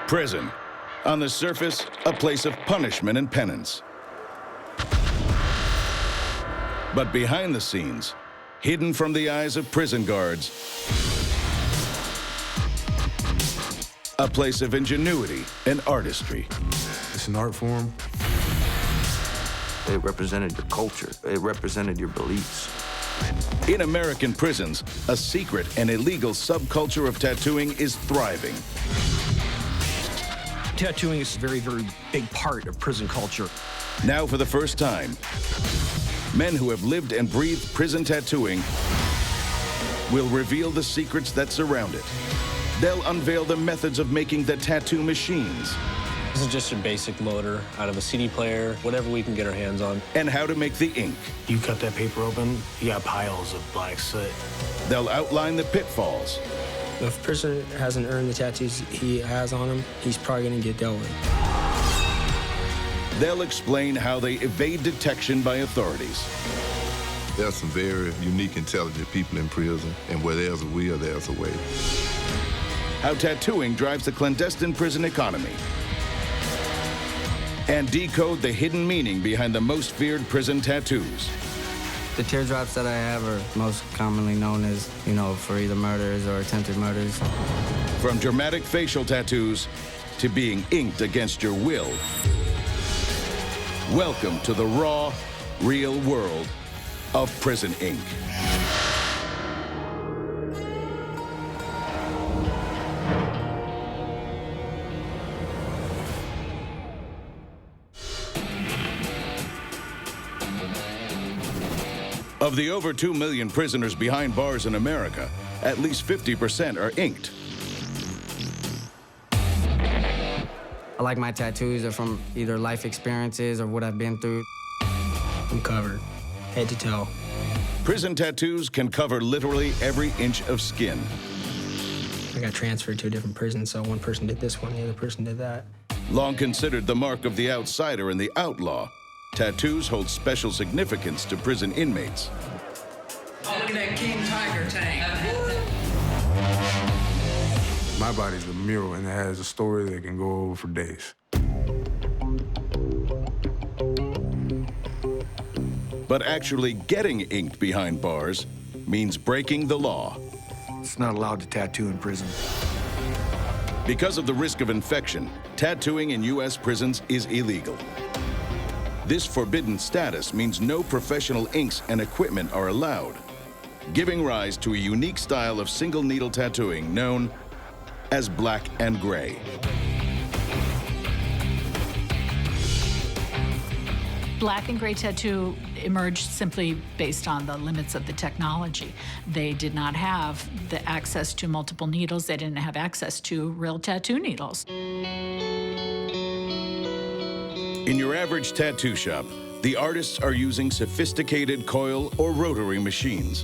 Prison. On the surface, a place of punishment and penance. But behind the scenes, hidden from the eyes of prison guards, a place of ingenuity and artistry. It's an art form. It represented your culture. It represented your beliefs. In American prisons, a secret and illegal subculture of tattooing is thriving. Tattooing is a very, very big part of prison culture. Now, for the first time, men who have lived and breathed prison tattooing will reveal the secrets that surround it. They'll unveil the methods of making the tattoo machines. This is just your basic motor out of a CD player, whatever we can get our hands on. And how to make the ink. You cut that paper open, you got piles of black soot. They'll outline the pitfalls. If a prisoner hasn't earned the tattoos he has on him, he's probably gonna get dealt with. They'll explain how they evade detection by authorities. There are some very unique, intelligent people in prison, and where there's a will, there's a way. How tattooing drives the clandestine prison economy. And decode the hidden meaning behind the most feared prison tattoos. The teardrops that I have are most commonly known as, for either murders or attempted murders. From dramatic facial tattoos to being inked against your will. Welcome to the raw, real world of prison ink. Of the over 2 million prisoners behind bars in America, at least 50% are inked. I like my tattoos are from either life experiences or what I've been through. I'm covered, head to toe. Prison tattoos can cover literally every inch of skin. I got transferred to a different prison, so one person did this one, the other person did that. Long considered the mark of the outsider and the outlaw, tattoos hold special significance to prison inmates. Oh, look at that King Tiger tank. My body's a mural, and it has a story that can go over for days. But actually getting inked behind bars means breaking the law. It's not allowed to tattoo in prison. Because of the risk of infection, tattooing in U.S. prisons is illegal. This forbidden status means no professional inks and equipment are allowed, giving rise to a unique style of single needle tattooing known as black and gray. Black and gray tattoo emerged simply based on the limits of the technology. They did not have the access to multiple needles. They didn't have access to real tattoo needles. In your average tattoo shop, the artists are using sophisticated coil or rotary machines.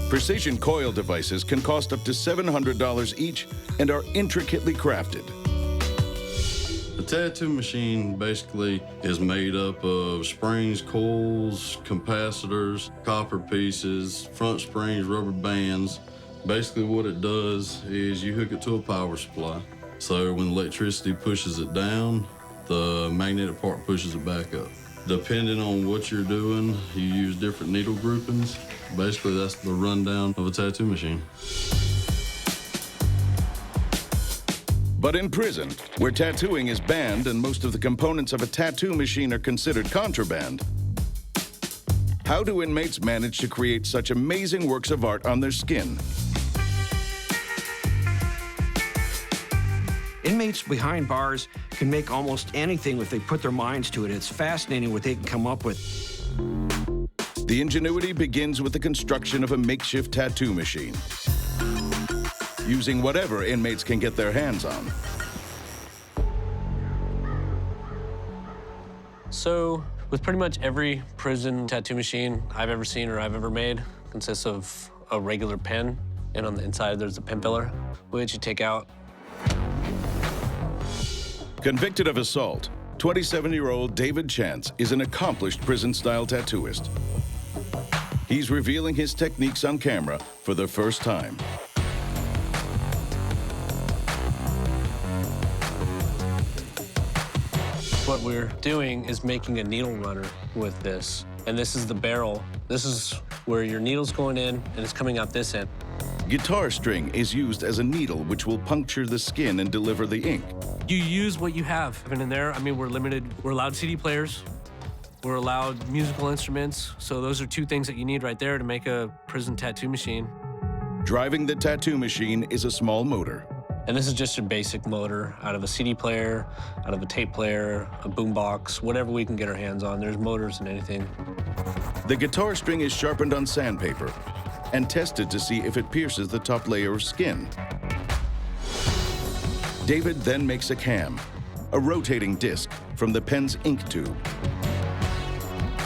Precision coil devices can cost up to $700 each and are intricately crafted. A tattoo machine basically is made up of springs, coils, capacitors, copper pieces, front springs, rubber bands. Basically what it does is you hook it to a power supply. So when electricity pushes it down, the magnetic part pushes it back up. Depending on what you're doing, you use different needle groupings. Basically, that's the rundown of a tattoo machine. But in prison, where tattooing is banned and most of the components of a tattoo machine are considered contraband, how do inmates manage to create such amazing works of art on their skin? Inmates behind bars can make almost anything if they put their minds to it. It's fascinating what they can come up with. The ingenuity begins with the construction of a makeshift tattoo machine, using whatever inmates can get their hands on. So, with pretty much every prison tattoo machine I've ever seen or I've ever made, consists of a regular pen, and on the inside there's a pen filler, which you take out. Convicted of assault, 27-year-old David Chance is an accomplished prison-style tattooist. He's revealing his techniques on camera for the first time. What we're doing is making a needle runner with this. And this is the barrel. This is where your needle's going in and it's coming out this end. Guitar string is used as a needle which will puncture the skin and deliver the ink. You use what you have. And in there, I mean, we're limited. We're allowed CD players. We're allowed musical instruments. So those are two things that you need right there to make a prison tattoo machine. Driving the tattoo machine is a small motor. And this is just your basic motor out of a CD player, out of a tape player, a boombox, whatever we can get our hands on. There's motors and anything. The guitar string is sharpened on sandpaper and tested to see if it pierces the top layer of skin. David then makes a cam, a rotating disc from the pen's ink tube.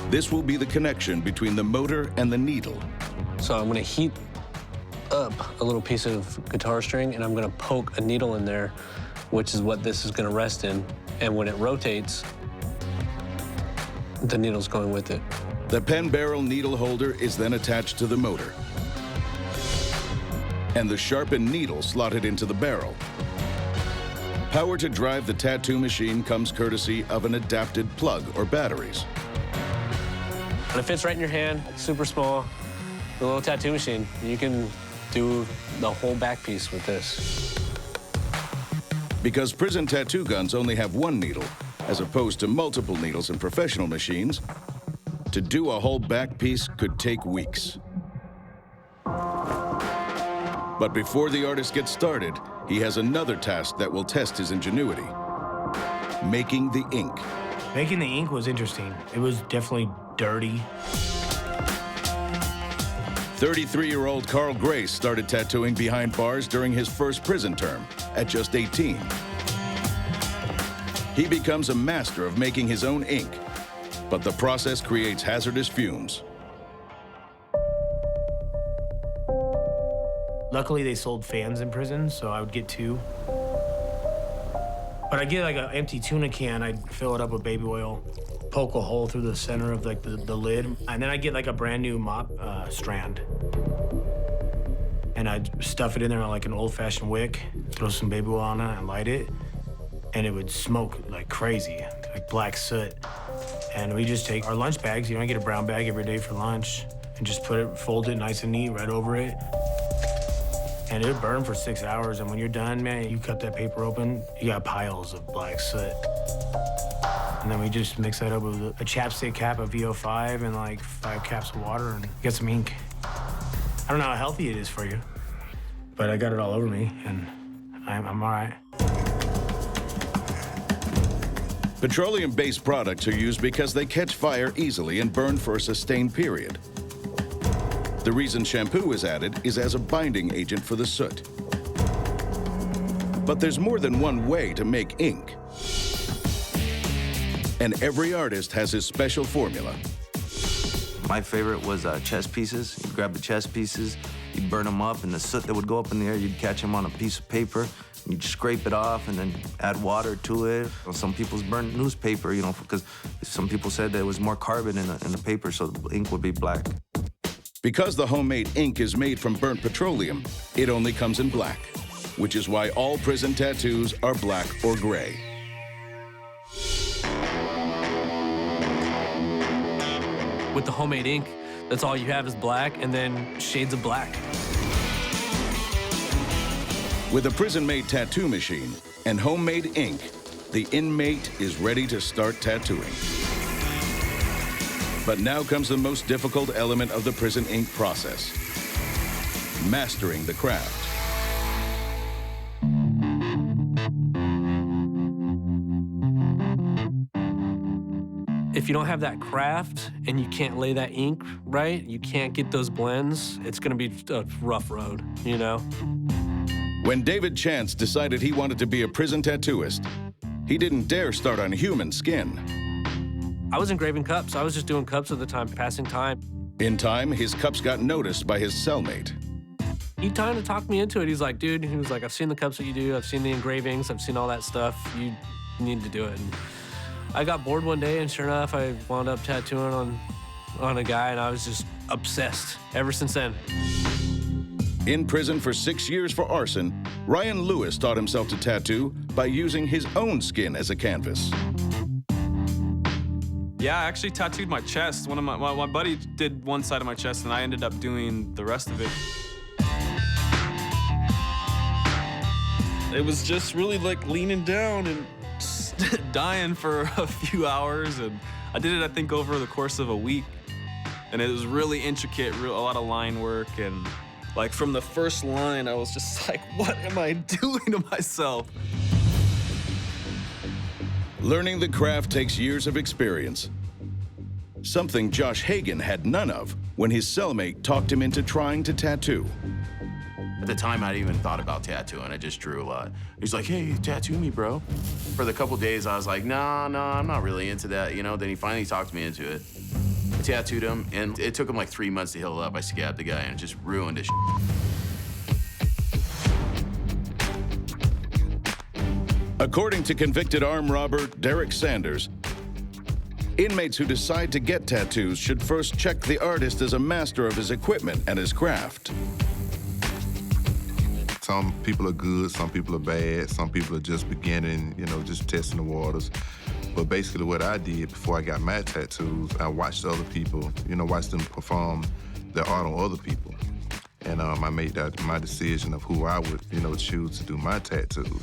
This will be the connection between the motor and the needle. So I'm gonna heat up a little piece of guitar string and I'm gonna poke a needle in there, which is what this is gonna rest in. And when it rotates, the needle's going with it. The pen barrel needle holder is then attached to the motor, and the sharpened needle slotted into the barrel. Power to drive the tattoo machine comes courtesy of an adapted plug or batteries. And it fits right in your hand, super small, a little tattoo machine. You can do the whole back piece with this. Because prison tattoo guns only have one needle, as opposed to multiple needles in professional machines, to do a whole back piece could take weeks. But before the artist gets started, he has another task that will test his ingenuity: making the ink. Making the ink was interesting. It was definitely dirty. 33-year-old Carl Grace started tattooing behind bars during his first prison term at just 18. He becomes a master of making his own ink, but the process creates hazardous fumes. Luckily, they sold fans in prison, so I would get 2. But I'd get like an empty tuna can, I'd fill it up with baby oil, poke a hole through the center of like the lid, and then I'd get like a brand new mop strand. And I'd stuff it in there on like an old-fashioned wick, throw some baby oil on it and light it, and it would smoke like crazy, like black soot. And we just take our lunch bags, I get a brown bag every day for lunch, and just fold it nice and neat right over it. And it would burn for 6 hours, and when you're done, man, you cut that paper open, you got piles of black soot. And then we just mix that up with a chapstick cap of VO5 and like 5 caps of water and get some ink. I don't know how healthy it is for you, but I got it all over me, and I'm all right. Petroleum-based products are used because they catch fire easily and burn for a sustained period. The reason shampoo is added is as a binding agent for the soot. But there's more than one way to make ink. And every artist has his special formula. My favorite was chess pieces. You'd grab the chess pieces, you'd burn them up, and the soot that would go up in the air, you'd catch them on a piece of paper, you'd scrape it off and then add water to it. Some people's burnt newspaper, because some people said there was more carbon in the paper, so the ink would be black. Because the homemade ink is made from burnt petroleum, it only comes in black, which is why all prison tattoos are black or gray. With the homemade ink, that's all you have is black and then shades of black. With a prison-made tattoo machine and homemade ink, the inmate is ready to start tattooing. But now comes the most difficult element of the prison ink process: mastering the craft. If you don't have that craft and you can't lay that ink right, you can't get those blends, it's gonna be a rough road, When David Chance decided he wanted to be a prison tattooist, he didn't dare start on human skin. I was engraving cups. I was just doing cups at the time, passing time. In time, his cups got noticed by his cellmate. He kind of talked me into it. He's like, dude, I've seen the cups that you do. I've seen the engravings. I've seen all that stuff. You need to do it. And I got bored one day, and sure enough, I wound up tattooing on a guy, and I was just obsessed ever since then. In prison for 6 years for arson, Ryan Lewis taught himself to tattoo by using his own skin as a canvas. Yeah, I actually tattooed my chest. One of my buddy did one side of my chest, and I ended up doing the rest of it. It was just really like leaning down and dying for a few hours, and I did it, I think, over the course of a week. And it was really intricate, a lot of line work, and like from the first line, I was just like, what am I doing to myself? Learning the craft takes years of experience. Something Josh Hagan had none of when his cellmate talked him into trying to tattoo. At the time, I hadn't even thought about tattooing. I just drew a lot. He's like, hey, tattoo me, bro. For the couple days, I was like, no, I'm not really into that, you know? Then he finally talked me into it. I tattooed him, and it took him like 3 months to heal up. I scabbed the guy, and it just ruined his shit. According to convicted armed robber Derek Sanders, inmates who decide to get tattoos should first check the artist as a master of his equipment and his craft. Some people are good, some people are bad, some people are just beginning, you know, just testing the waters. But basically what I did before I got my tattoos, I watched other people, you know, watched them perform their art on other people. And I made that my decision of who I would, you know, choose to do my tattoos.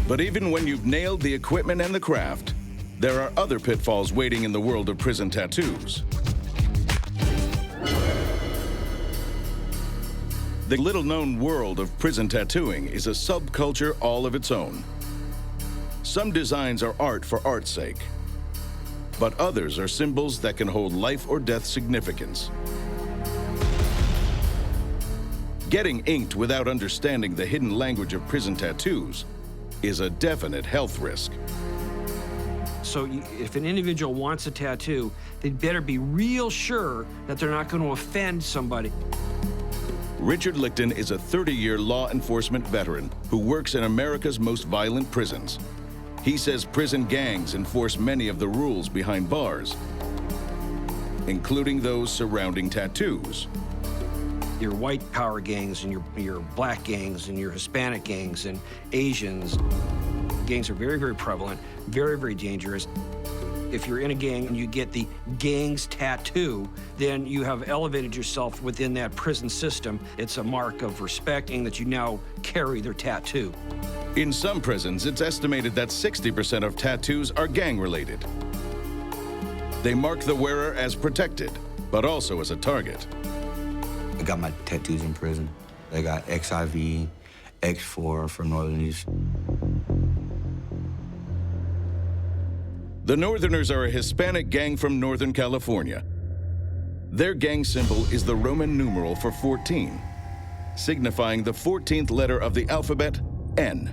But even when you've nailed the equipment and the craft, there are other pitfalls waiting in the world of prison tattoos. The little-known world of prison tattooing is a subculture all of its own. Some designs are art for art's sake, but others are symbols that can hold life or death significance. Getting inked without understanding the hidden language of prison tattoos is a definite health risk. So if an individual wants a tattoo, they'd better be real sure that they're not going to offend somebody. Richard Lichten is a 30-year law enforcement veteran who works in America's most violent prisons. He says prison gangs enforce many of the rules behind bars, including those surrounding tattoos. Your white power gangs and your black gangs and your Hispanic gangs and Asians. Gangs are very, very prevalent, very, very dangerous. If you're in a gang and you get the gang's tattoo, then you have elevated yourself within that prison system. It's a mark of respecting that you now carry their tattoo. In some prisons, it's estimated that 60% of tattoos are gang-related. They mark the wearer as protected, but also as a target. I got my tattoos in prison. I got XIV, X4 for Northerners. The Northerners are a Hispanic gang from Northern California. Their gang symbol is the Roman numeral for 14, signifying the 14th letter of the alphabet, N.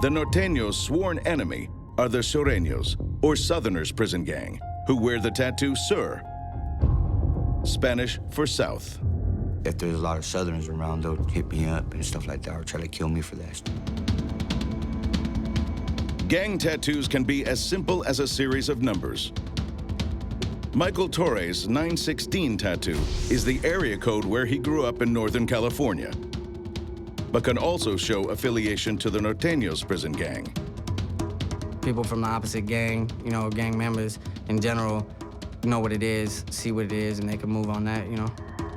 The Norteños' sworn enemy are the Sureños, or Southerners prison gang, who wear the tattoo Sur, Spanish for South. If there's a lot of Southerners around, they'll hit me up and stuff like that, or try to kill me for that. Gang tattoos can be as simple as a series of numbers. Michael Torres' 916 tattoo is the area code where he grew up in Northern California, but can also show affiliation to the Norteños prison gang. People from the opposite gang, you know, gang members in general, know what it is, see what it is, and they can move on that, you know.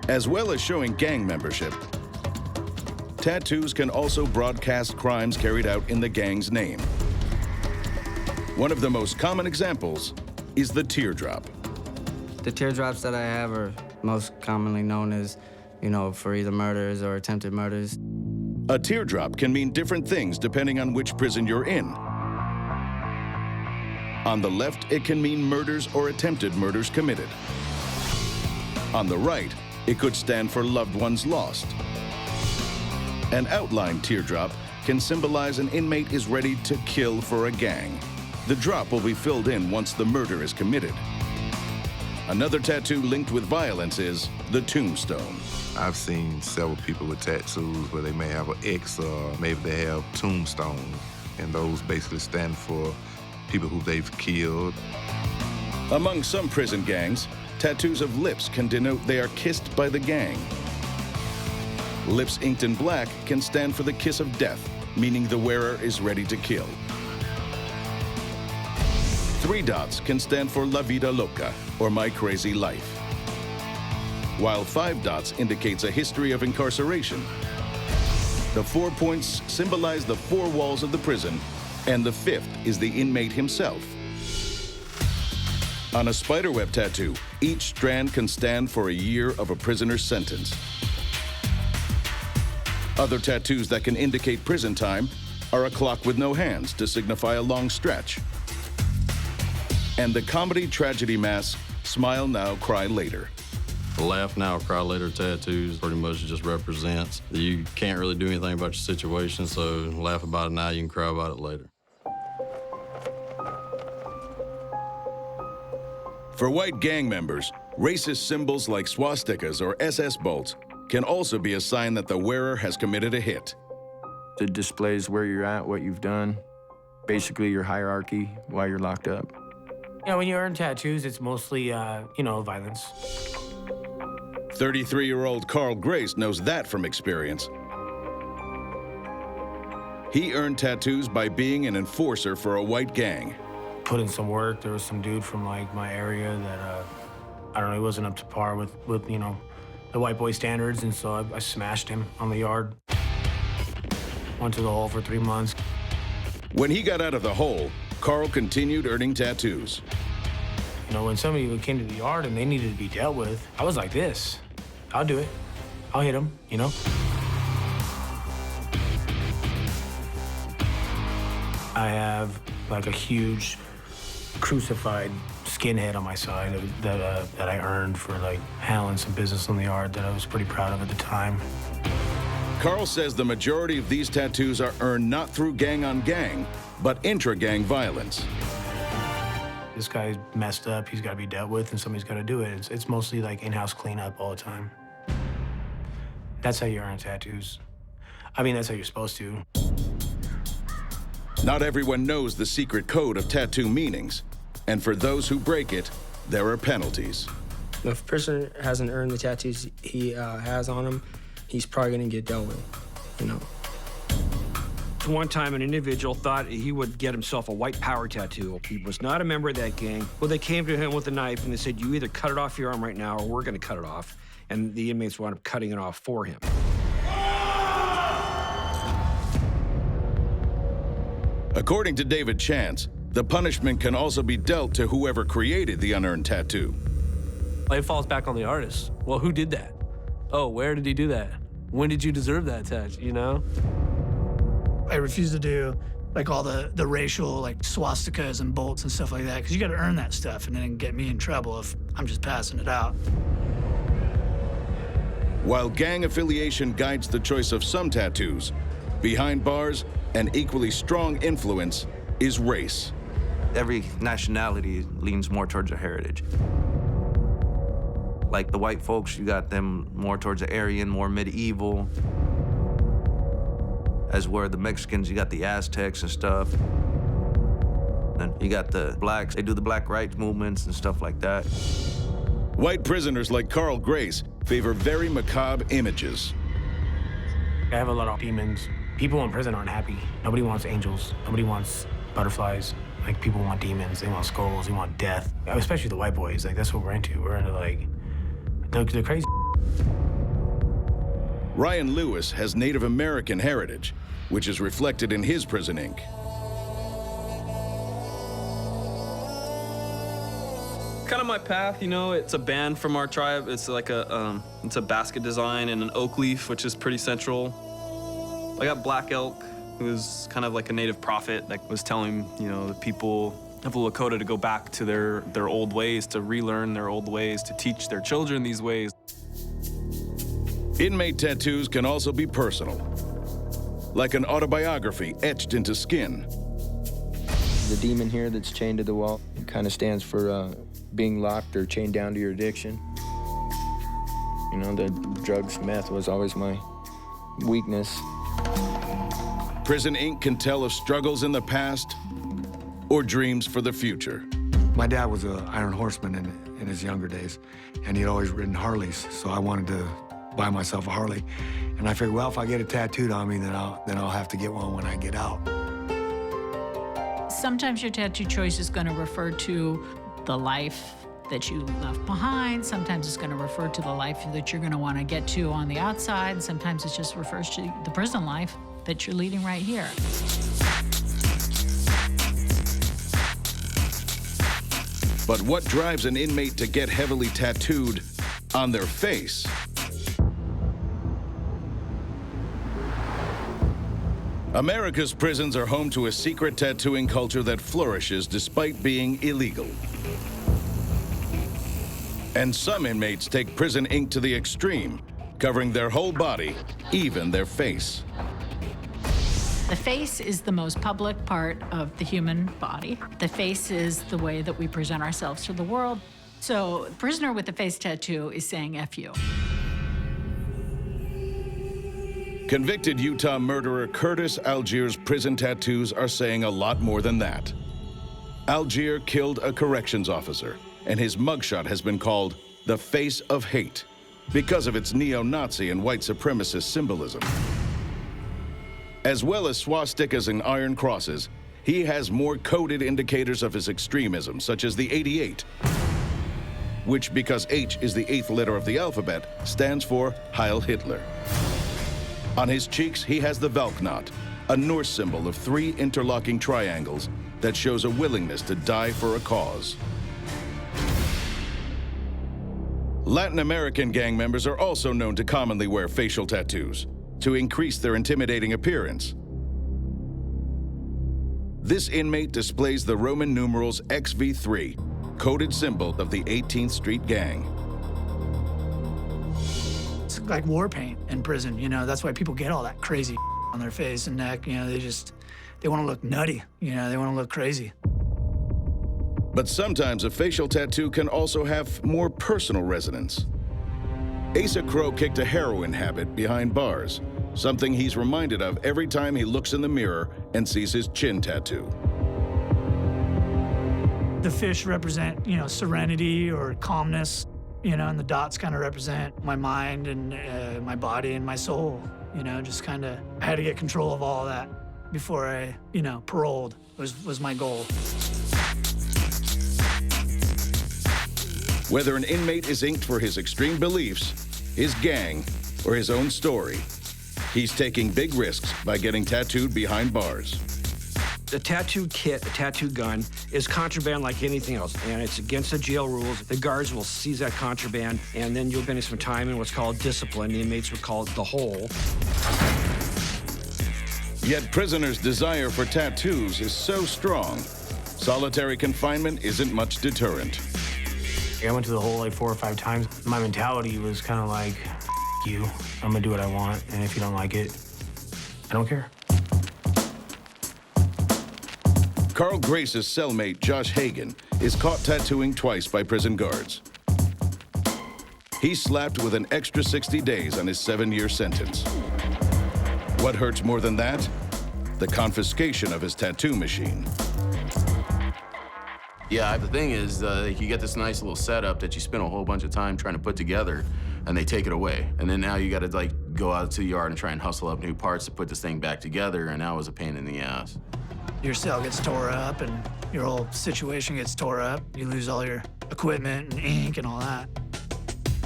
As well as showing gang membership, tattoos can also broadcast crimes carried out in the gang's name. One of the most common examples is the teardrop. The teardrops that I have are most commonly known as, you know, for either murders or attempted murders. A teardrop can mean different things depending on which prison you're in. On the left, it can mean murders or attempted murders committed. On the right, it could stand for loved ones lost. An outlined teardrop can symbolize an inmate is ready to kill for a gang. The drop will be filled in once the murder is committed. Another tattoo linked with violence is the tombstone. I've seen several people with tattoos where they may have an X or maybe they have tombstone, and those basically stand for people who they've killed. Among some prison gangs, tattoos of lips can denote they are kissed by the gang. Lips inked in black can stand for the kiss of death, meaning the wearer is ready to kill. 3 dots can stand for La Vida Loca, or my crazy life, while 5 dots indicates a history of incarceration. The 4 points symbolize the 4 walls of the prison, and the 5th is the inmate himself. On a spiderweb tattoo, each strand can stand for a year of a prisoner's sentence. Other tattoos that can indicate prison time are a clock with no hands to signify a long stretch, and the comedy tragedy mask, Smile Now, Cry Later. The Laugh Now, Cry Later tattoos pretty much just represents that you can't really do anything about your situation, so laugh about it now, you can cry about it later. For white gang members, racist symbols like swastikas or SS bolts can also be a sign that the wearer has committed a hit. It displays where you're at, what you've done, basically your hierarchy while you're locked up. Yeah, when you earn tattoos, it's mostly, violence. 33-year-old Carl Grace knows that from experience. He earned tattoos by being an enforcer for a white gang. Put in some work. There was some dude from my area that I don't know, he wasn't up to par with the white boy standards, and so I smashed him on the yard. Went to the hole for 3 months. When he got out of the hole, Carl continued earning tattoos. When somebody came to the yard and they needed to be dealt with, I was like this. I'll do it. I'll hit him, I have like a huge crucified skinhead on my side that I earned for handling some business in the yard that I was pretty proud of at the time. Carl says the majority of these tattoos are earned not through gang-on-gang, but intra-gang violence. This guy messed up, he's got to be dealt with, and somebody's got to do it. It's mostly in-house cleanup all the time. That's how you earn tattoos. I mean, that's how you're supposed to. Not everyone knows the secret code of tattoo meanings, and for those who break it, there are penalties. If a person hasn't earned the tattoos he has on him, he's probably going to get dealt with, One time, an individual thought he would get himself a white power tattoo. He was not a member of that gang. Well, they came to him with a knife, and they said, you either cut it off your arm right now, or we're going to cut it off. And the inmates wound up cutting it off for him. According to David Chance, the punishment can also be dealt to whoever created the unearned tattoo. It falls back on the artist. Well, who did that? Oh, where did he do that? When did you deserve that tattoo, I refuse to do all the racial swastikas and bolts and stuff like that, because you got to earn that stuff and then get me in trouble if I'm just passing it out. While gang affiliation guides the choice of some tattoos, behind bars, an equally strong influence is race. Every nationality leans more towards their heritage. Like the white folks, you got them more towards the Aryan, more medieval. As where the Mexicans, you got the Aztecs and stuff. And you got the blacks, they do the black rights movements and stuff like that. White prisoners like Carl Grace favor very macabre images. I have a lot of demons. People in prison aren't happy. Nobody wants angels. Nobody wants butterflies. People want demons. They want skulls. They want death. Especially the white boys. That's what we're into. We're into the crazy. Ryan Lewis has Native American heritage, which is reflected in his prison ink. Kind of my path, it's a band from our tribe. It's it's a basket design and an oak leaf, which is pretty central. I got Black Elk, who was kind of like a native prophet that was telling, the people of the Lakota to go back to their old ways, to relearn their old ways, to teach their children these ways. Inmate tattoos can also be personal, like an autobiography etched into skin. The demon here that's chained to the wall, it kind of stands for being locked or chained down to your addiction. The drugs, meth was always my weakness. Prison ink can tell of struggles in the past or dreams for the future. My dad was an Iron Horseman in his younger days, and he'd always ridden Harleys, so I wanted to buy myself a Harley. And I figured, well, if I get it tattooed on me, then I'll have to get one when I get out. Sometimes your tattoo choice is going to refer to the life that you left behind. Sometimes it's going to refer to the life that you're going to want to get to on the outside. Sometimes it just refers to the prison life that you're leading right here. But what drives an inmate to get heavily tattooed on their face? America's prisons are home to a secret tattooing culture that flourishes despite being illegal. And some inmates take prison ink to the extreme, covering their whole body, even their face. The face is the most public part of the human body. The face is the way that we present ourselves to the world. So a prisoner with a face tattoo is saying F you. Convicted Utah murderer Curtis Algier's prison tattoos are saying a lot more than that. Algier killed a corrections officer, and his mugshot has been called the face of hate because of its neo-Nazi and white supremacist symbolism. As well as swastikas and iron crosses, he has more coded indicators of his extremism, such as the 88, which, because H is the 8th letter of the alphabet, stands for Heil Hitler. On his cheeks, he has the Valknot, a Norse symbol of 3 interlocking triangles that shows a willingness to die for a cause. Latin American gang members are also known to commonly wear facial tattoos to increase their intimidating appearance. This inmate displays the Roman numerals XV3, coded symbol of the 18th Street Gang. It's like war paint in prison, you know, that's why people get all that crazy on their face and neck, you know, they want to look nutty, you know, they want to look crazy. But sometimes a facial tattoo can also have more personal resonance. Asa Crow kicked a heroin habit behind bars, something he's reminded of every time he looks in the mirror and sees his chin tattoo. The fish represent, you know, serenity or calmness, you know, and the dots kind of represent my mind and my body and my soul, you know, just kind of, I had to get control of all that before I, you know, paroled was my goal. Whether an inmate is inked for his extreme beliefs, his gang, or his own story, he's taking big risks by getting tattooed behind bars. The tattoo kit, the tattoo gun, is contraband like anything else, and it's against the jail rules. The guards will seize that contraband, and then you'll spend some time in what's called discipline. The inmates would call it the hole. Yet prisoners' desire for tattoos is so strong, solitary confinement isn't much deterrent. I went to the hole like 4 or 5 times. My mentality was kind of like, F you, I'm gonna do what I want, and if you don't like it, I don't care. Carl Grace's cellmate, Josh Hagan, is caught tattooing twice by prison guards. He's slapped with an extra 60 days on his 7-year sentence. What hurts more than that? The confiscation of his tattoo machine. Yeah, the thing is, you get this nice little setup that you spend a whole bunch of time trying to put together, and they take it away. And then now you got to like go out to the yard and try and hustle up new parts to put this thing back together, and that was a pain in the ass. Your cell gets tore up and your whole situation gets tore up. You lose all your equipment and ink and all that.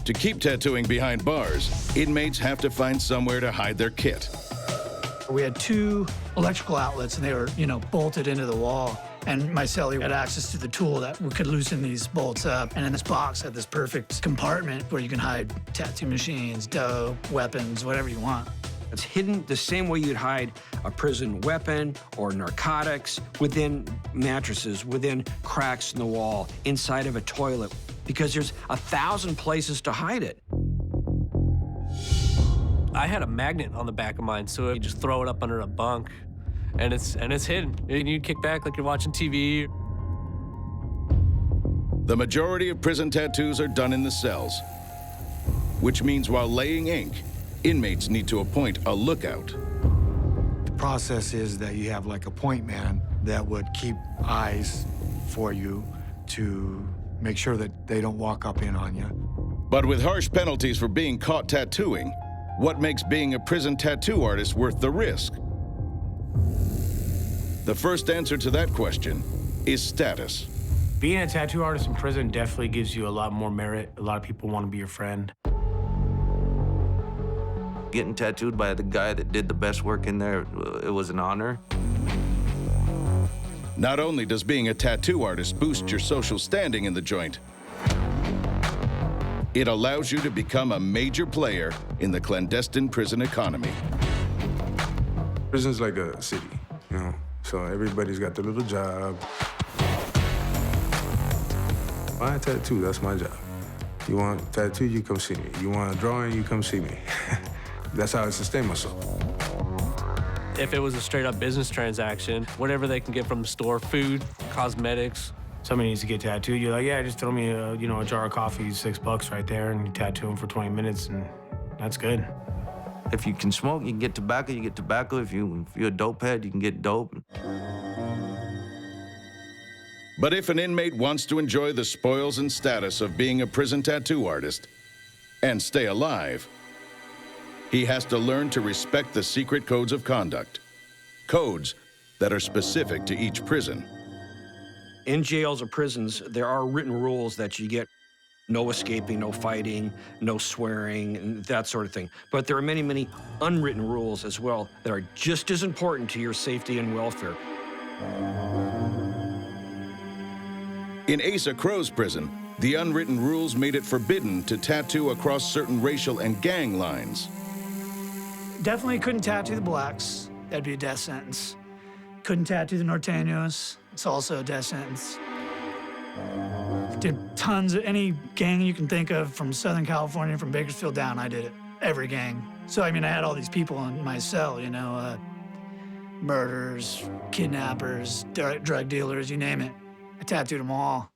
To keep tattooing behind bars, inmates have to find somewhere to hide their kit. We had 2 electrical outlets and they were, you know, bolted into the wall. And my cellie had access to the tool that we could loosen these bolts up. And in this box had this perfect compartment where you can hide tattoo machines, dope, weapons, whatever you want. It's hidden the same way you'd hide a prison weapon or narcotics, within mattresses, within cracks in the wall, inside of a toilet, because there's 1,000 places to hide it. I had a magnet on the back of mine, so you just throw it up under a bunk, and it's hidden. And you kick back like you're watching TV. The majority of prison tattoos are done in the cells, which means while laying ink, inmates need to appoint a lookout. The process is that you have like a point man that would keep eyes for you to make sure that they don't walk up in on you. But with harsh penalties for being caught tattooing, What makes being a prison tattoo artist worth the risk? The first answer to that question is status. Being a tattoo artist in prison definitely gives you a lot more merit. A lot of people want to be your friend. Getting tattooed by the guy that did the best work in there, it was an honor. Not only does being a tattoo artist boost your social standing in the joint, it allows you to become a major player in the clandestine prison economy. Prison's like a city, you know? So everybody's got their little job. My tattoo, that's my job. You want a tattoo, you come see me. You want a drawing, you come see me. That's how I sustain myself. If it was a straight up business transaction, whatever they can get from the store, food, cosmetics. Somebody needs to get tattooed. You're like, yeah, just throw me a jar of coffee, $6 right there, and you tattoo them for 20 minutes, and that's good. If you can smoke, you can get tobacco, you get tobacco. If you're a dope head, you can get dope. But if an inmate wants to enjoy the spoils and status of being a prison tattoo artist and stay alive, he has to learn to respect the secret codes of conduct, codes that are specific to each prison. In jails or prisons, there are written rules that you get. No escaping, no fighting, no swearing, and that sort of thing. But there are many, many unwritten rules as well that are just as important to your safety and welfare. In Asa Crow's prison, the unwritten rules made it forbidden to tattoo across certain racial and gang lines. Definitely couldn't tattoo the blacks. That'd be a death sentence. Couldn't tattoo the Norteños. It's also a death sentence. Did tons of any gang you can think of from Southern California, from Bakersfield down, I did it. Every gang. So, I mean, I had all these people in my cell, murderers, kidnappers, drug dealers, you name it. I tattooed them all.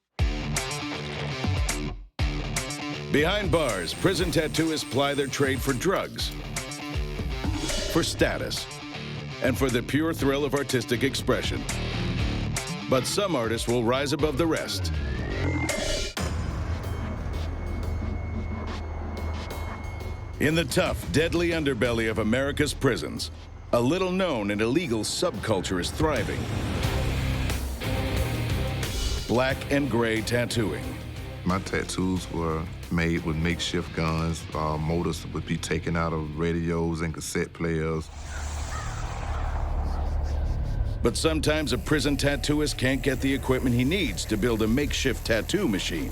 Behind bars, prison tattooists ply their trade for drugs, for status, and for the pure thrill of artistic expression. But some artists will rise above the rest. In the tough, deadly underbelly of America's prisons, a little-known and illegal subculture is thriving. Black and gray tattooing. My tattoos were made with makeshift guns. Motors would be taken out of radios and cassette players. But sometimes a prison tattooist can't get the equipment he needs to build a makeshift tattoo machine.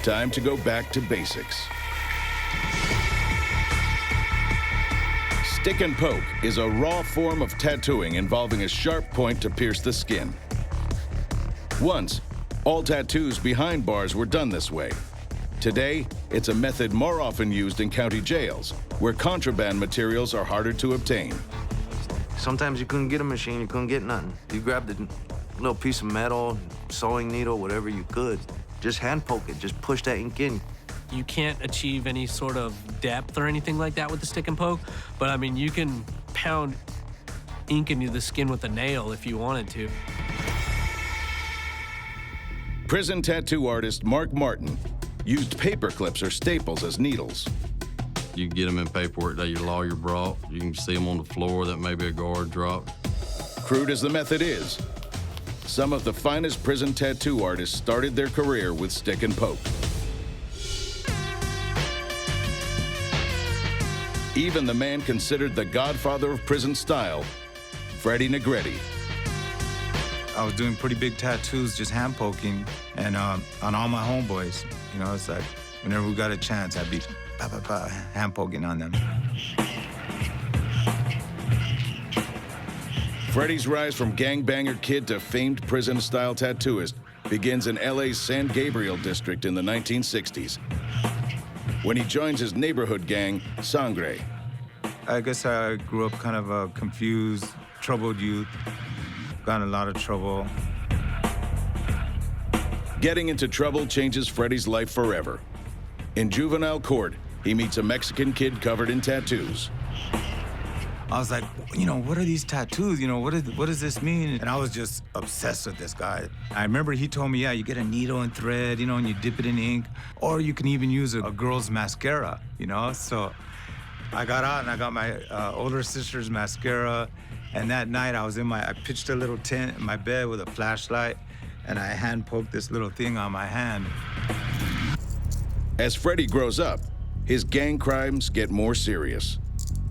Time to go back to basics. Stick and poke is a raw form of tattooing involving a sharp point to pierce the skin. Once, all tattoos behind bars were done this way. Today, it's a method more often used in county jails, where contraband materials are harder to obtain. Sometimes you couldn't get a machine, you couldn't get nothing. You grabbed a little piece of metal, sewing needle, whatever you could. Just hand poke it, just push that ink in. You can't achieve any sort of depth or anything like that with the stick and poke, but I mean, you can pound ink into the skin with a nail if you wanted to. Prison tattoo artist Mark Martin used paper clips or staples as needles. You get them in paperwork that your lawyer brought. You can see them on the floor that maybe a guard dropped. Crude as the method is, some of the finest prison tattoo artists started their career with stick and poke. Even the man considered the godfather of prison style, Freddie Negretti. I was doing pretty big tattoos, just hand poking, and on all my homeboys. It's like whenever we got a chance, I'd be hand poking on them. Freddie's rise from gangbanger kid to famed prison-style tattooist begins in LA's San Gabriel district in the 1960s, when he joins his neighborhood gang, Sangre. I guess I grew up kind of a confused, troubled youth. Got in a lot of trouble. Getting into trouble changes Freddie's life forever. In juvenile court, he meets a Mexican kid covered in tattoos. I was like, what are these tattoos? What does this mean? And I was just obsessed with this guy. I remember he told me, yeah, you get a needle and thread, and you dip it in ink, or you can even use a girl's mascara, So I got out and I got my older sister's mascara. And that night I pitched a little tent in my bed with a flashlight, and I hand poked this little thing on my hand. As Freddy grows up, his gang crimes get more serious.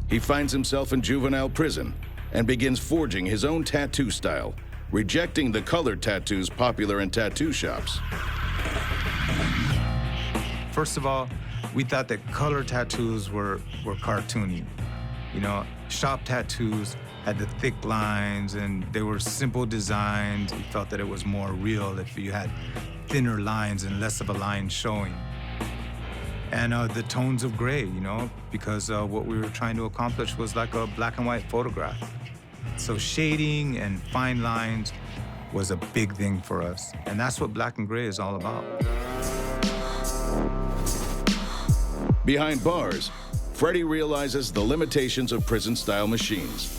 He finds himself in juvenile prison and begins forging his own tattoo style, rejecting the colored tattoos popular in tattoo shops. First of all, we thought that color tattoos were cartoony. You know, shop tattoos had the thick lines and they were simple designs. We felt that it was more real if you had thinner lines and less of a line showing. And the tones of gray, you know, because what we were trying to accomplish was like a black and white photograph. So shading and fine lines was a big thing for us. And that's what black and gray is all about. Behind bars, Freddy realizes the limitations of prison-style machines.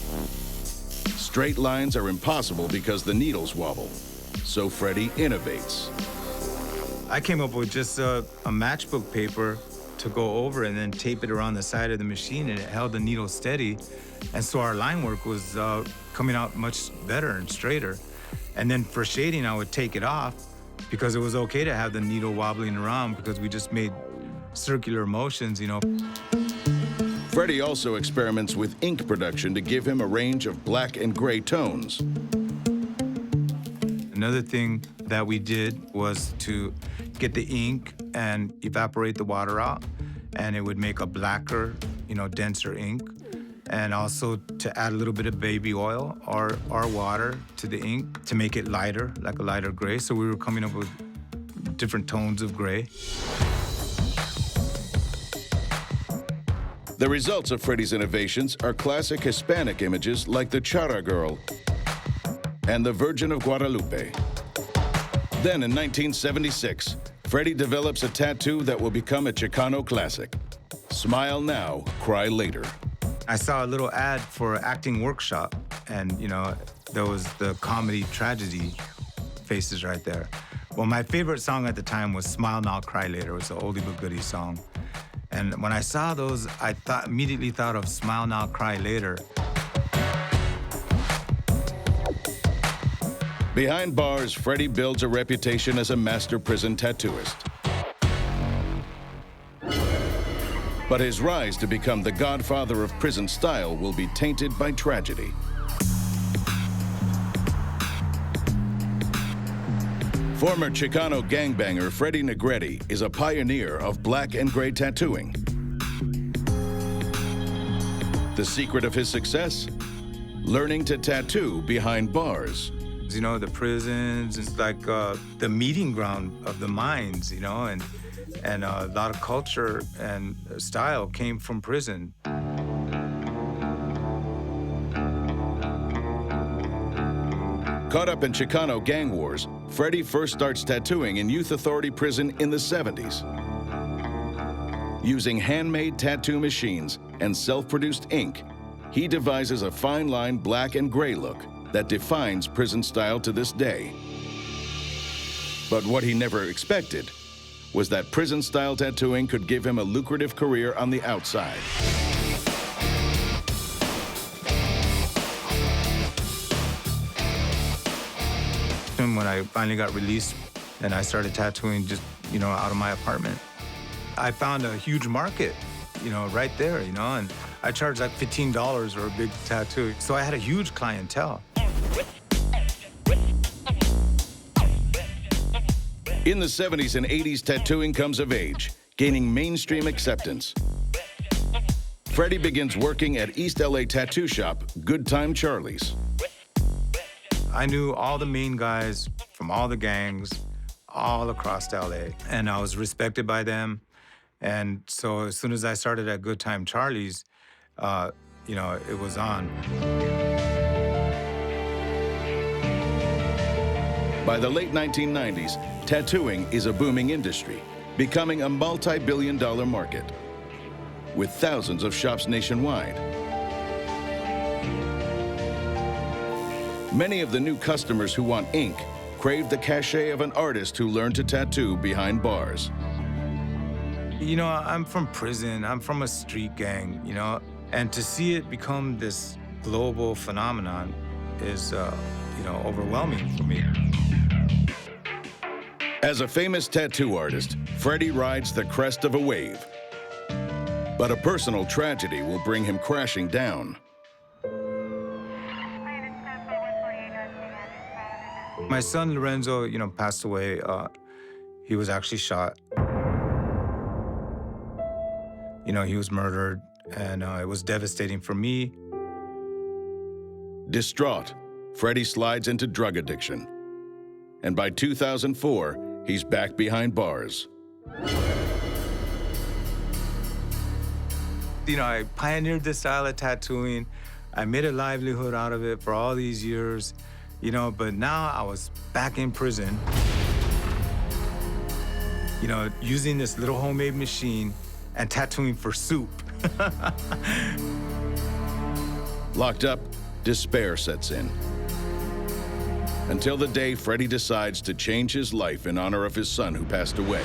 Straight lines are impossible because the needles wobble, so Freddy innovates. I came up with just a matchbook paper to go over and then tape it around the side of the machine, and it held the needle steady. And so our line work was coming out much better and straighter. And then for shading, I would take it off because it was okay to have the needle wobbling around because we just made circular motions, you know. Freddy also experiments with ink production to give him a range of black and gray tones. Another thing that we did was to get the ink and evaporate the water out, and it would make a blacker, you know, denser ink. And also to add a little bit of baby oil or water to the ink to make it lighter, like a lighter gray. So we were coming up with different tones of gray. The results of Freddy's innovations are classic Hispanic images like the Chara Girl and the Virgin of Guadalupe. Then in 1976, Freddy develops a tattoo that will become a Chicano classic. Smile now, cry later. I saw a little ad for an acting workshop, and you know, there was the comedy tragedy faces right there. Well, my favorite song at the time was Smile Now, Cry Later. It was an oldie but goodie song. And when I saw those, I immediately thought of Smile Now, Cry Later. Behind bars, Freddy builds a reputation as a master prison tattooist. But his rise to become the godfather of prison style will be tainted by tragedy. Former Chicano gangbanger Freddy Negrete is a pioneer of black and gray tattooing. The secret of his success? Learning to tattoo behind bars. You know, the prisons, it's like the meeting ground of the minds, you know, and a lot of culture and style came from prison. Caught up in Chicano gang wars, Freddy first starts tattooing in Youth Authority Prison in the 70s. Using handmade tattoo machines and self-produced ink, he devises a fine line black and gray look that defines prison style to this day. But what he never expected was that prison-style tattooing could give him a lucrative career on the outside. And when I finally got released and I started tattooing just, you know, out of my apartment, I found a huge market, you know, right there, you know, and I charged like $15 for a big tattoo. So I had a huge clientele. In the 70s and 80s, tattooing comes of age, gaining mainstream acceptance. Freddy begins working at East LA tattoo shop, Good Time Charlie's. I knew all the main guys from all the gangs all across LA, and I was respected by them. And so as soon as I started at Good Time Charlie's, you know, it was on. By the late 1990s, tattooing is a booming industry, becoming a multi-billion-dollar market, with thousands of shops nationwide. Many of the new customers who want ink crave the cachet of an artist who learned to tattoo behind bars. You know, I'm from prison. I'm from a street gang, you know, and to see it become this global phenomenon is, you know, overwhelming for me. As a famous tattoo artist, Freddie rides the crest of a wave. But a personal tragedy will bring him crashing down. My son Lorenzo, you know, passed away. He was actually shot. You know, he was murdered, and it was devastating for me. Distraught, Freddie slides into drug addiction. And by 2004, he's back behind bars. You know, I pioneered this style of tattooing. I made a livelihood out of it for all these years, you know, but now I was back in prison, you know, using this little homemade machine and tattooing for soup. Locked up, despair sets in. Until the day Freddie decides to change his life in honor of his son who passed away.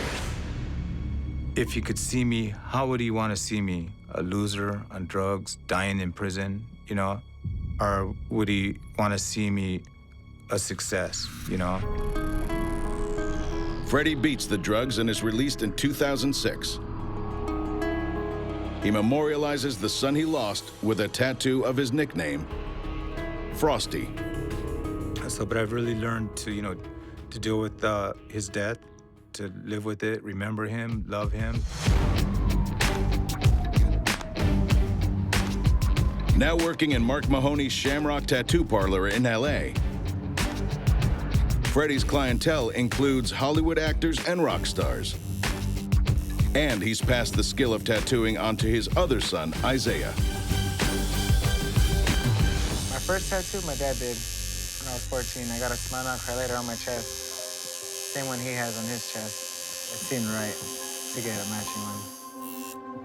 If he could see me, how would he want to see me? A loser on drugs, dying in prison, you know? Or would he want to see me a success, you know? Freddie beats the drugs and is released in 2006. He memorializes the son he lost with a tattoo of his nickname, Frosty. So, but I've really learned to, you know, to deal with his death, to live with it, remember him, love him. Now working in Mark Mahoney's Shamrock Tattoo Parlor in LA. Freddie's clientele includes Hollywood actors and rock stars. And he's passed the skill of tattooing onto his other son, Isaiah. My first tattoo my dad did when I was 14. I got a smile mark highlighter on my chest. Same one he has on his chest. It seemed right to get a matching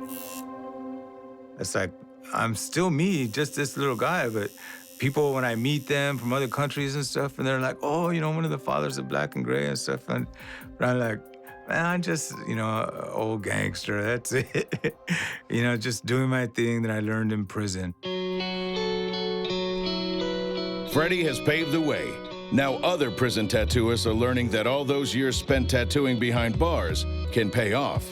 one. It's like, I'm still me, just this little guy, but people, when I meet them from other countries and stuff, and they're like, oh, you know, one of the fathers of Black and Gray and stuff, and I'm like, man, I'm just, you know, an old gangster, that's it. You know, just doing my thing that I learned in prison. Freddie has paved the way. Now other prison tattooists are learning that all those years spent tattooing behind bars can pay off.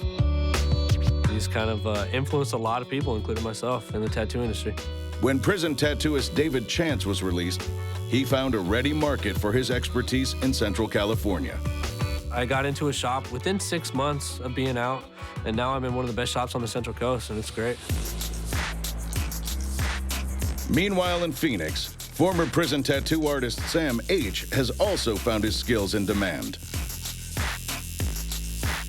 He's kind of influenced a lot of people, including myself, in the tattoo industry. When prison tattooist David Chance was released, he found a ready market for his expertise in Central California. I got into a shop within 6 months of being out, and now I'm in one of the best shops on the Central Coast, and it's great. Meanwhile in Phoenix, former prison tattoo artist Sam H. has also found his skills in demand.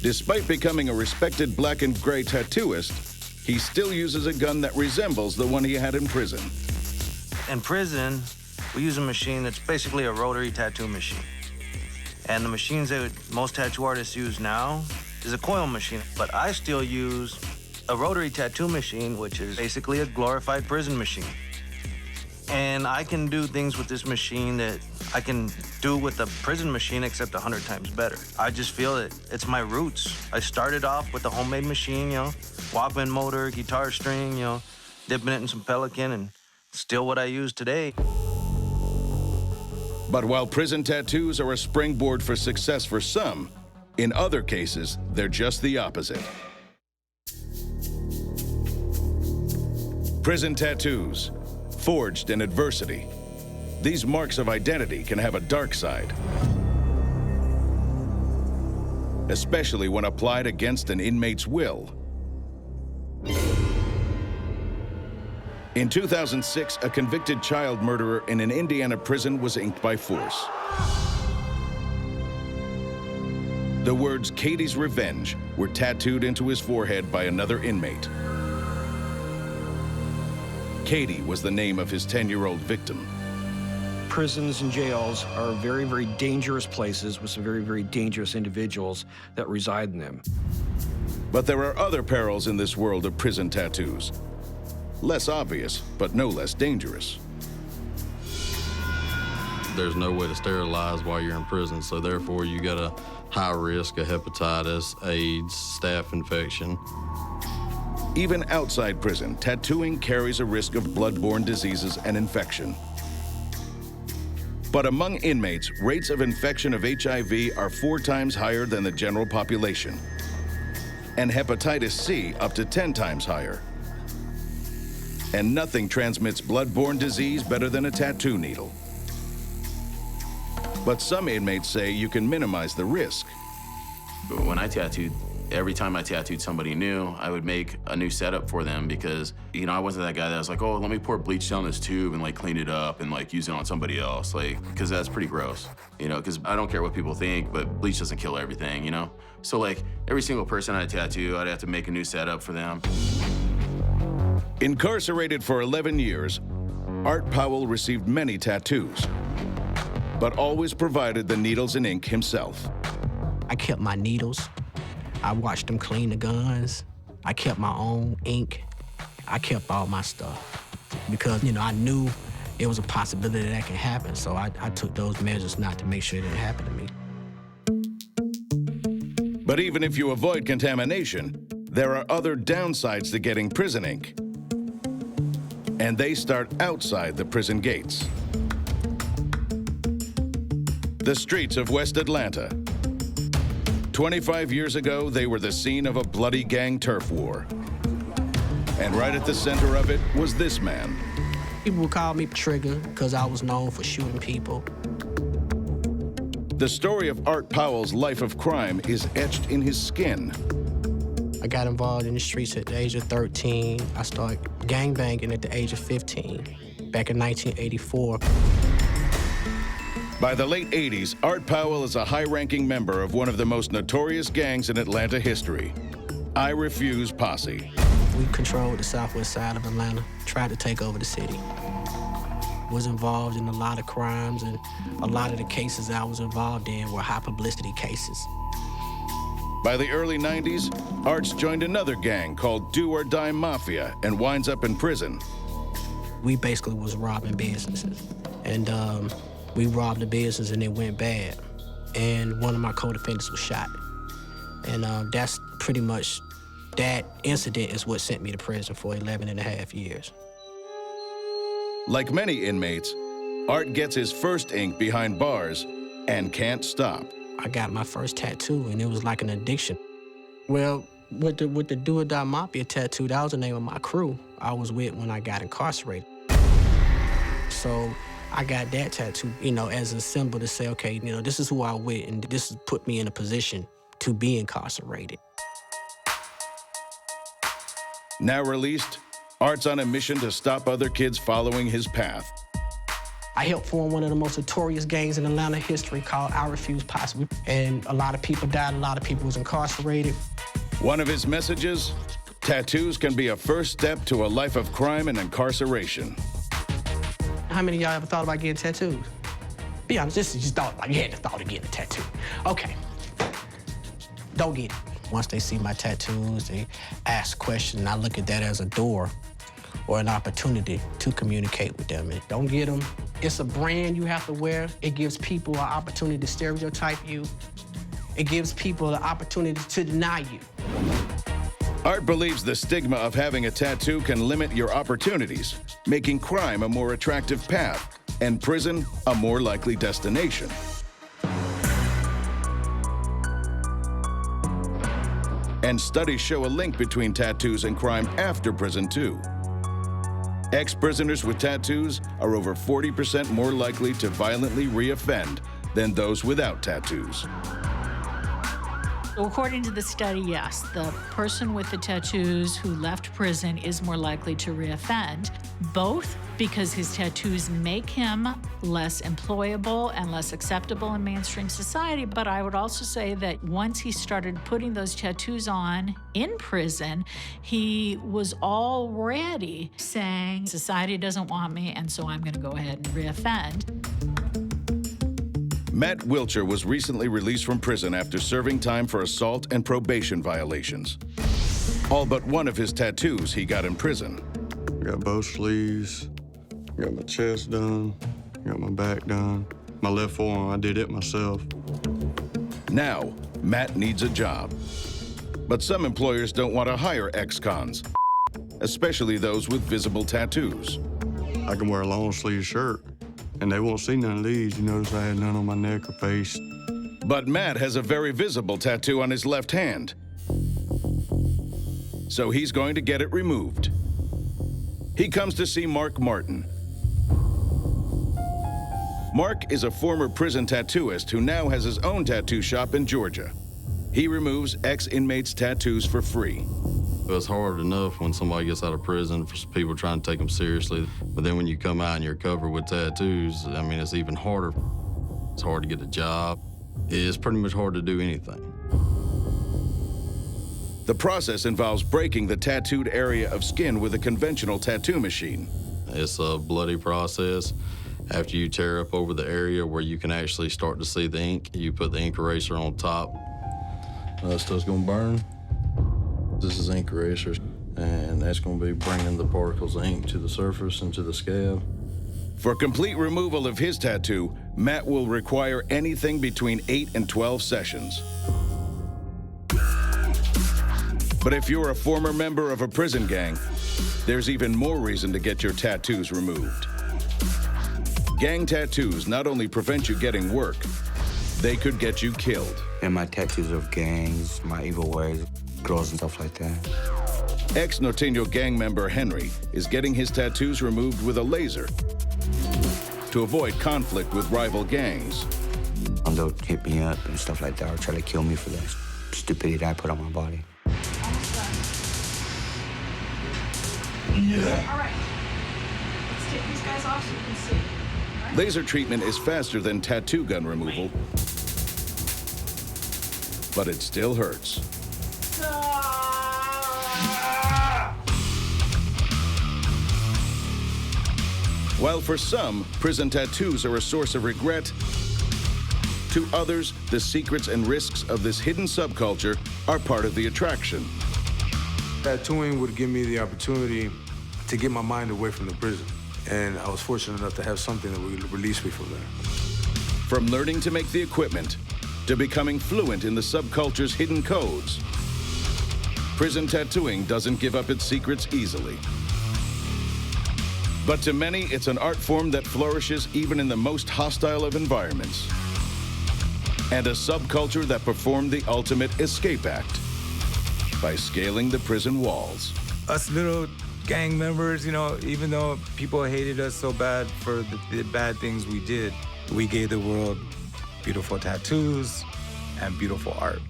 Despite becoming a respected Black and Gray tattooist, he still uses a gun that resembles the one he had in prison. In prison, we use a machine that's basically a rotary tattoo machine. And the machines that most tattoo artists use now is a coil machine. But I still use a rotary tattoo machine, which is basically a glorified prison machine. And I can do things with this machine that I can do with the prison machine, except 100 times better. I just feel it. It's my roots. I started off with the homemade machine, you know, Walkman motor, guitar string, you know, dipping it in some Pelican, and still what I use today. But while prison tattoos are a springboard for success for some, in other cases, they're just the opposite. Prison tattoos, forged in adversity. These marks of identity can have a dark side, especially when applied against an inmate's will. In 2006, a convicted child murderer in an Indiana prison was inked by force. The words "Katie's Revenge" were tattooed into his forehead by another inmate. Katie was the name of his 10-year-old victim. Prisons and jails are very, very dangerous places with some very, very dangerous individuals that reside in them. But there are other perils in this world of prison tattoos. Less obvious, but no less dangerous. There's no way to sterilize while you're in prison, so therefore you gotta high risk of hepatitis, AIDS, staph infection. Even outside prison, tattooing carries a risk of bloodborne diseases and infection. But among inmates, rates of infection of HIV are 4 times higher than the general population, and hepatitis C up to 10 times higher. And nothing transmits bloodborne disease better than a tattoo needle. But some inmates say you can minimize the risk. When I tattooed, every time I tattooed somebody new, I would make a new setup for them because, you know, I wasn't that guy that was like, oh, let me pour bleach down this tube and like clean it up and like use it on somebody else, like, because that's pretty gross, you know, because I don't care what people think, but bleach doesn't kill everything, you know? So like every single person I tattoo, I'd have to make a new setup for them. Incarcerated for 11 years, Art Powell received many tattoos, but always provided the needles and ink himself. I kept my needles. I watched them clean the guns. I kept my own ink. I kept all my stuff because, you know, I knew it was a possibility that could happen. So I took those measures not to make sure it didn't happen to me. But even if you avoid contamination, there are other downsides to getting prison ink. And they start outside the prison gates. The streets of West Atlanta. 25 years ago, they were the scene of a bloody gang turf war. And right at the center of it was this man. People would call me Trigger because I was known for shooting people. The story of Art Powell's life of crime is etched in his skin. I got involved in the streets at the age of 13. I started gangbanging at the age of 15, back in 1984. By the late 80s, Art Powell is a high-ranking member of one of the most notorious gangs in Atlanta history, I Refuse Posse. We controlled the southwest side of Atlanta, tried to take over the city. Was involved in a lot of crimes, and a lot of the cases I was involved in were high-publicity cases. By the early 90s, Art's joined another gang called Do or Die Mafia and winds up in prison. We basically was robbing businesses, and we robbed the business and it went bad. And one of my co-defendants was shot. And that's pretty much, that incident is what sent me to prison for 11 and a half years. Like many inmates, Art gets his first ink behind bars and can't stop. I got my first tattoo and it was like an addiction. Well, with the Do or Die Mafia tattoo, that was the name of my crew I was with when I got incarcerated. So I got that tattoo, you know, as a symbol to say, okay, you know, this is who I'm with, and this has put me in a position to be incarcerated. Now released, Art's on a mission to stop other kids following his path. I helped form one of the most notorious gangs in Atlanta history called I Refuse Posse. And a lot of people died, a lot of people was incarcerated. One of his messages, tattoos can be a first step to a life of crime and incarceration. How many of y'all ever thought about getting tattoos? Be honest, this is just thought, like you had the thought of getting a tattoo. Okay, don't get it. Once they see my tattoos, they ask questions, and I look at that as a door or an opportunity to communicate with them. And don't get them. It's a brand you have to wear. It gives people an opportunity to stereotype you. It gives people the opportunity to deny you. Art believes the stigma of having a tattoo can limit your opportunities, making crime a more attractive path and prison a more likely destination. And studies show a link between tattoos and crime after prison, too. Ex-prisoners with tattoos are over 40% more likely to violently re-offend than those without tattoos. According to the study, yes, the person with the tattoos who left prison is more likely to reoffend, both because his tattoos make him less employable and less acceptable in mainstream society, but I would also say that once he started putting those tattoos on in prison, he was already saying, society doesn't want me, and so I'm gonna go ahead and reoffend. Matt Wilcher was recently released from prison after serving time for assault and probation violations. All but one of his tattoos he got in prison. I got both sleeves, got my chest done, got my back done. My left forearm, I did it myself. Now, Matt needs a job. But some employers don't want to hire ex-cons, especially those with visible tattoos. I can wear a long sleeve shirt, and they won't see none of these. You notice I had none on my neck or face. But Matt has a very visible tattoo on his left hand. So he's going to get it removed. He comes to see Mark Martin. Mark is a former prison tattooist who now has his own tattoo shop in Georgia. He removes ex-inmates' tattoos for free. It's hard enough when somebody gets out of prison for people trying to take them seriously. But then when you come out and you're covered with tattoos, I mean, it's even harder. It's hard to get a job. It's pretty much hard to do anything. The process involves breaking the tattooed area of skin with a conventional tattoo machine. It's a bloody process. After you tear up over the area where you can actually start to see the ink, you put the ink eraser on top. That stuff's gonna burn. This is ink eraser, and that's gonna be bringing the particles of ink to the surface and to the scab. For complete removal of his tattoo, Matt will require anything between 8 and 12 sessions. But if you're a former member of a prison gang, there's even more reason to get your tattoos removed. Gang tattoos not only prevent you getting work, they could get you killed. And my tattoos of gangs, my evil ways, girls and stuff like that. Ex-Norteño gang member Henry is getting his tattoos removed with a laser to avoid conflict with rival gangs. They'll hit me up and stuff like that, or try to kill me for that stupidity that I put on my body. Yeah. All right. Let's take these guys off so you can see. Laser treatment is faster than tattoo gun removal, but it still hurts. While for some, prison tattoos are a source of regret, to others, the secrets and risks of this hidden subculture are part of the attraction. Tattooing would give me the opportunity to get my mind away from the prison. And I was fortunate enough to have something that would release me from there. From learning to make the equipment, to becoming fluent in the subculture's hidden codes, prison tattooing doesn't give up its secrets easily. But to many, it's an art form that flourishes even in the most hostile of environments. And a subculture that performed the ultimate escape act by scaling the prison walls. Us little gang members, you know, even though people hated us so bad for the bad things we did, we gave the world beautiful tattoos and beautiful art.